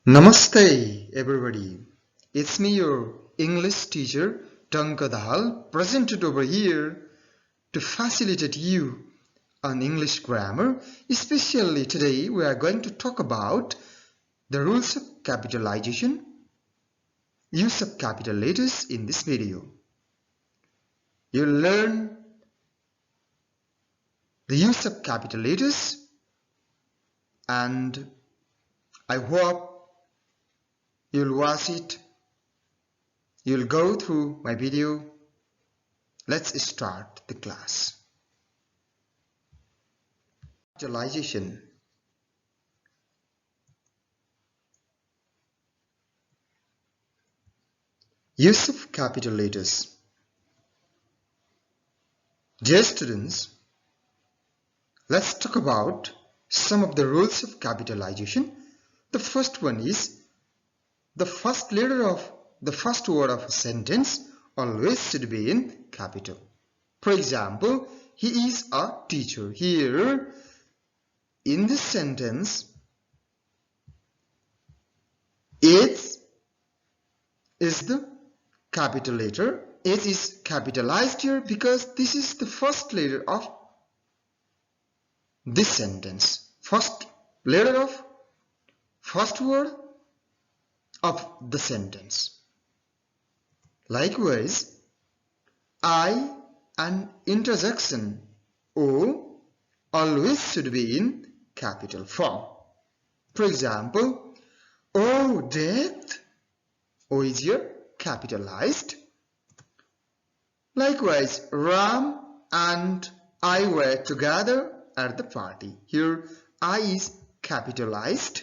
Namaste everybody, it's me your English teacher Tankadhal presented over here to facilitate you on English grammar. Especially today we are going to talk about the rules of capitalization, use of capital letters in this video. You'll learn the use of capital letters and I hope you'll watch it. You'll go through my video. Let's start the class. Capitalization. Use of capital letters. Dear students, let's talk about some of the rules of capitalization. The first one is the first letter of the first word of a sentence always should be in capital. For example, he is a teacher. Here in this sentence, H is the capital letter. H is capitalized here because this is the first letter of this sentence. First letter of first word of the sentence. Likewise, I and interjection O always should be in capital form. For example, O death, O is here capitalized. Likewise, Ram and I were together at the party. Here I is capitalized.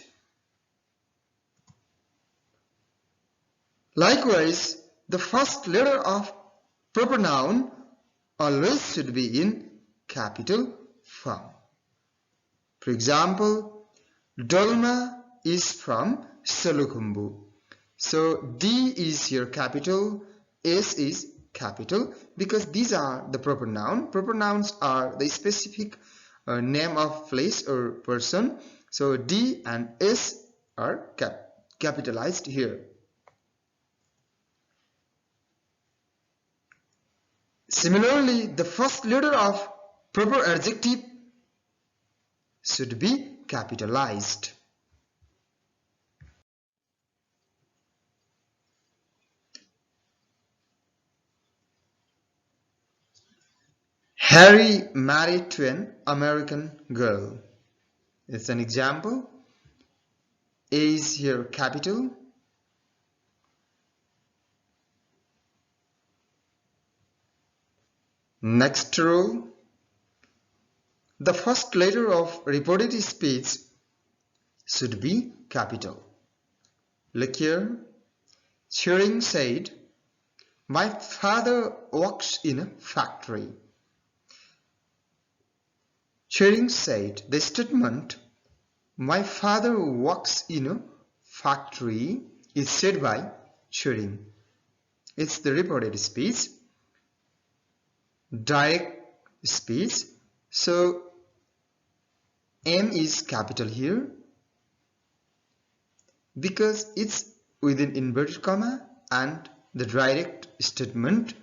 Likewise, the first letter of proper noun always should be in capital form. For example, Dolma is from Salukhumbu. So D is here capital, S is capital because these are the proper noun. Proper nouns are the specific name of place or person. So D and S are capitalized here. Similarly, the first letter of proper adjective should be capitalized. Harry married to an American girl. It's an example. A is here capital. Next rule, the first letter of reported speech should be capital. Look here, Turing said, my father works in a factory. Turing said, the statement, my father works in a factory is said by Turing. It's the reported speech. Direct speech, so M is capital here because it's within inverted comma and the direct statement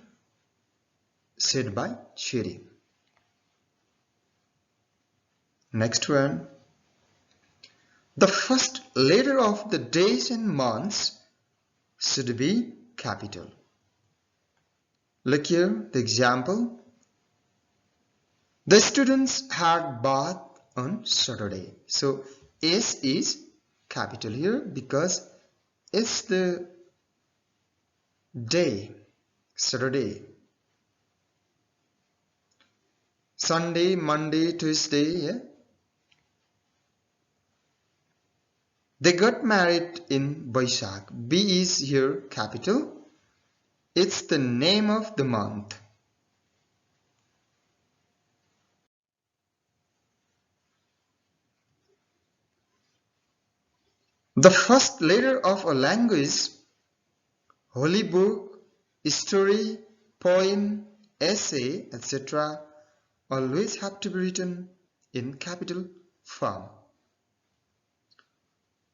said by Turing. Next one, the first letter of the days and months should be capital. Look here, the example. The students had bath on Saturday. So S is capital here because it's the day, Saturday. Sunday, Monday, Tuesday. Yeah? They got married in Baishak. B is here capital. It's the name of the month. The first letter of a language, holy book, story, poem, essay, etc. always have to be written in capital form.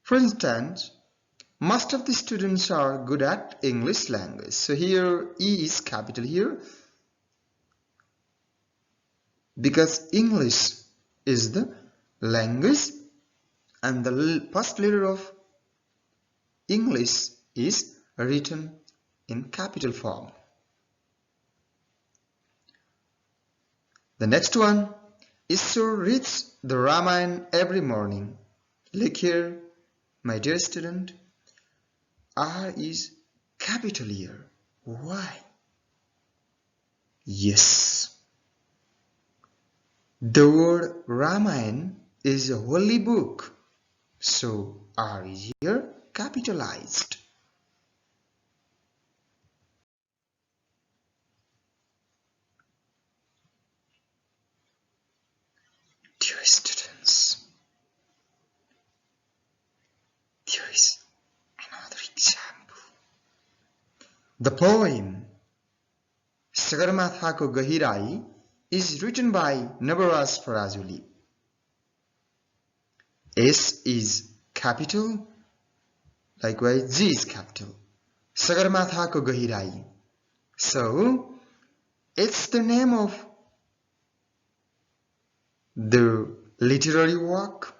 For instance, most of the students are good at English language. So here E is capital here because English is the language and the first letter of English is written in capital form. The next one, Ishwar reads the Ramayana every morning. Look here, my dear student, R is capital here. Why? Yes. The word Ramayana is a holy book, so R is here capitalized. Dear students, here is another example. The poem Sagarmathako Gahirai is written by Nabaraj Farajuli. S is capital, likewise G is capital. Sagarmathako Gahirai. So, it's the name of the literary work.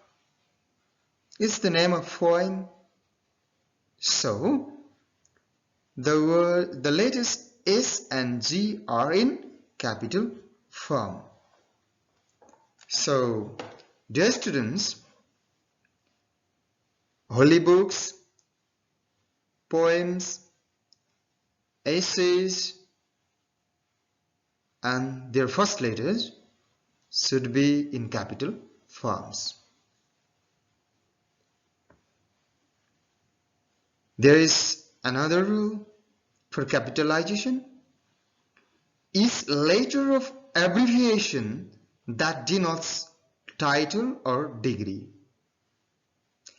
It's the name of poem. So, the letters S and G are in capital form. So, dear students, holy books, poems, essays, and their first letters should be in capital forms. There is another rule for capitalization. Each letter of abbreviation that denotes title or degree.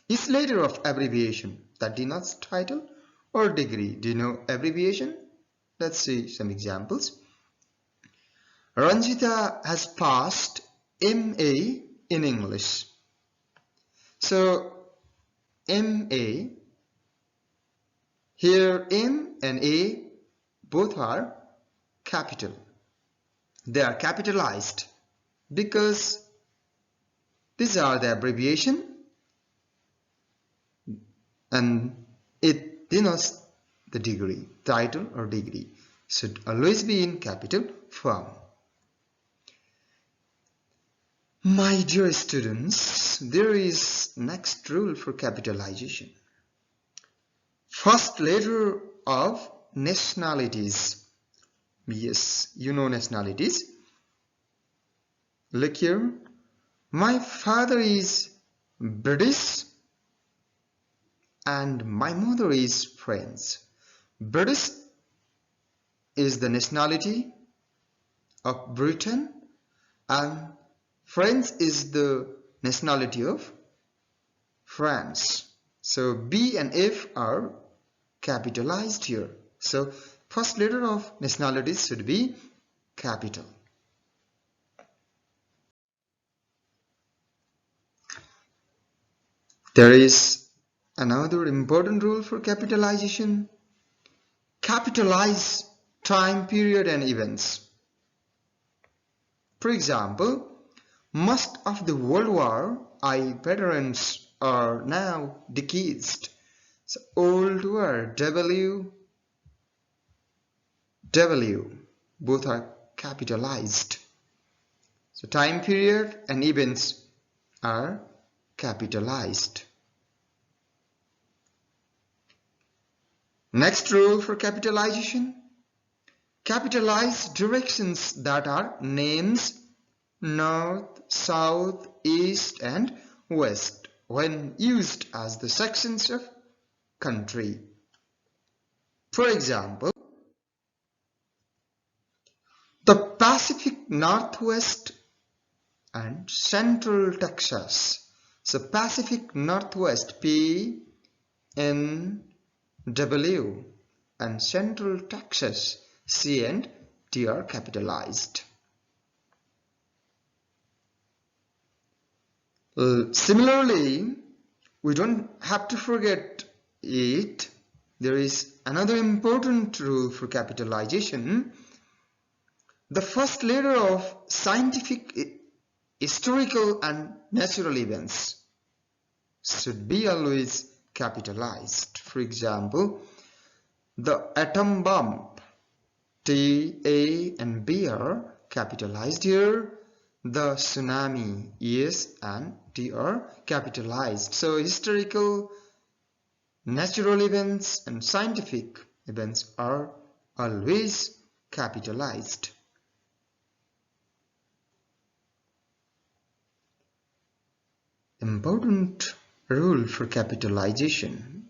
Each letter of abbreviation that denotes title or degree. Do you know abbreviation? Let's see some examples. Ranjita has passed MA in English. So MA, here M and A both are capital. They are capitalized because these are the abbreviation and it denotes the degree, title or degree. Should always be in capital form. My dear students, there is next rule for capitalization. First letter of nationalities. Yes, you know nationalities. Look here. My father is British and my mother is French. British is the nationality of Britain and French is the nationality of France. So B and F are capitalized here. So first letter of nationalities should be capital. There is another important rule for capitalization. Capitalize time period and events. For example, most of the World War I veterans are now deceased. So Old War, W, both are capitalized. So time period and events are capitalized. Next rule for capitalization. Capitalize directions that are names north, south, east and west when used as the sections of country. For example, the Pacific Northwest and Central Texas. So Pacific Northwest, P, N, W and Central Texas, C and T are capitalized. Similarly, we don't have to forget 8, there is another important rule for capitalization. The first letter of scientific, historical and natural events should be always capitalized. For example, the atom bomb, T, A and B are capitalized here. The tsunami, S and T are capitalized. So historical, natural events and scientific events are always capitalized. Important rule for capitalization.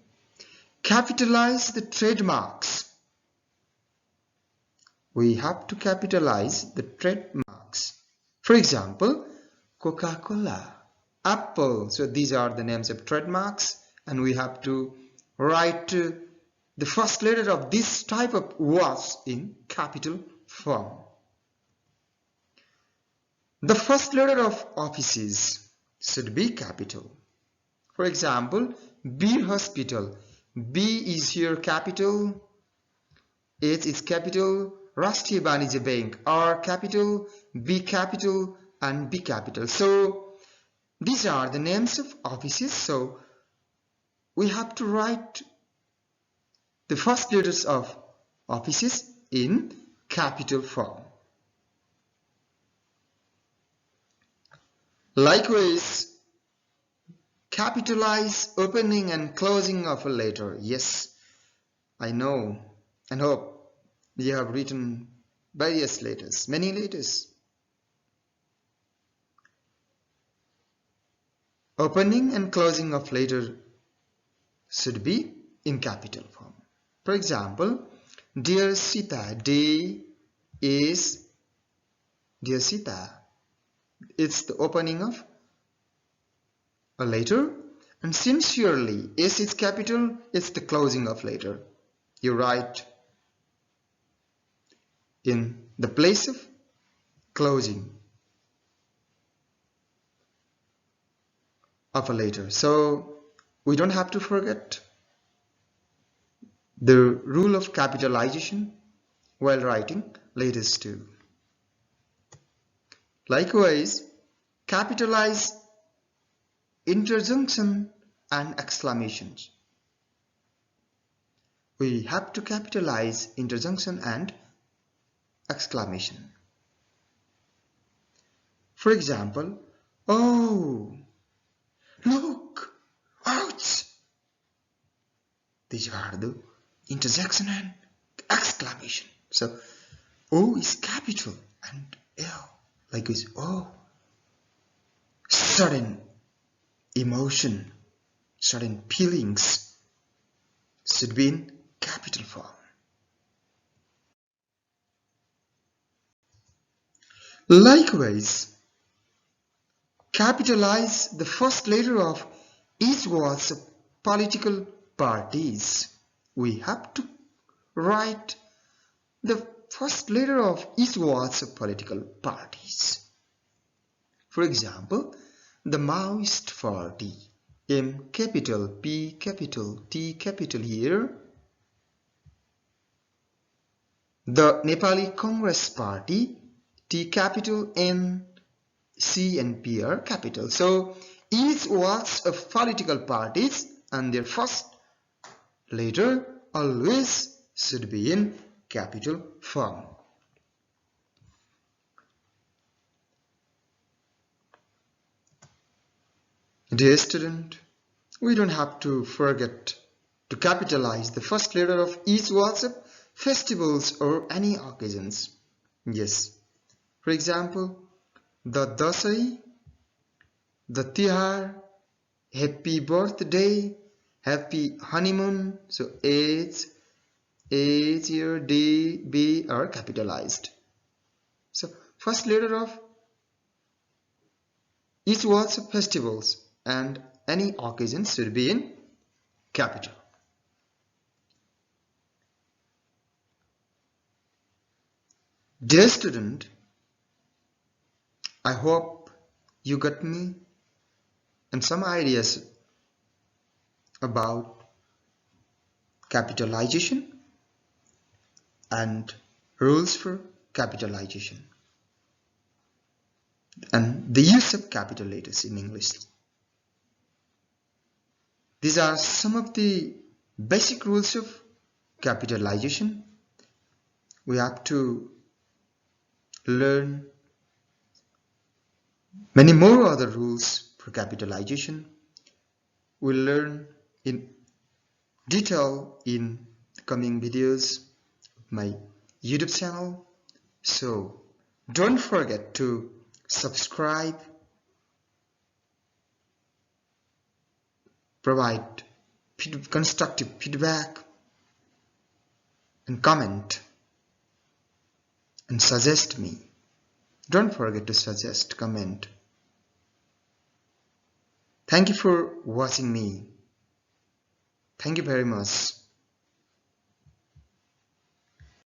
Capitalize the trademarks. We have to capitalize the trademarks. For example, Coca-Cola, Apple. So these are the names of trademarks, and we have to write the first letter of this type of words in capital form. The first letter of offices should be capital. For example, B hospital. B is here capital, H is capital, Rashtriya Banijya Bank, R capital, B capital and B capital. So these are the names of offices. So we have to write the first letters of offices in capital form. Likewise, capitalize opening and closing of a letter. Yes, I know and hope you have written various letters, many letters. Opening and closing of letter should be in capital form. For example, Dear Sita, D is Dear Sita. It's the opening of a letter, and sincerely, S is capital, it's the closing of letter. You write in the place of closing of a letter. So we don't have to forget the rule of capitalization while writing letters too. Likewise, capitalize interjunction and exclamations. We have to capitalize interjunction and exclamation. For example, oh, look, ouch. These are the interjection and exclamation. So, O is capital and L, like this, oh, sudden emotion, sudden feelings should be in capital form. Likewise, capitalize the first letter of each words of political parties. We have to write the first letter of each words of political parties. For example, the Maoist Party, M capital, P capital, T capital here. The Nepali Congress Party, T capital, N, C and P are capital. So each words of political parties and their first letter always should be in capital form. Dear student, we don't have to forget to capitalize the first letter of each words of festivals or any occasions. Yes, for example, the Dasai, the Tihar, happy birthday, happy honeymoon. So H, here, D, B are capitalized. So first letter of each words of festivals and any occasion should be in capital. Dear student, I hope you got me and some ideas about capitalization and rules for capitalization and the use of capital letters in English. These are some of the basic rules of capitalization. We have to learn many more other rules for capitalization. We'll learn in detail in the coming videos of my YouTube channel. So don't forget to subscribe, provide constructive feedback, and comment and suggest me. Don't forget to suggest, comment. Thank you for watching me. Thank you very much.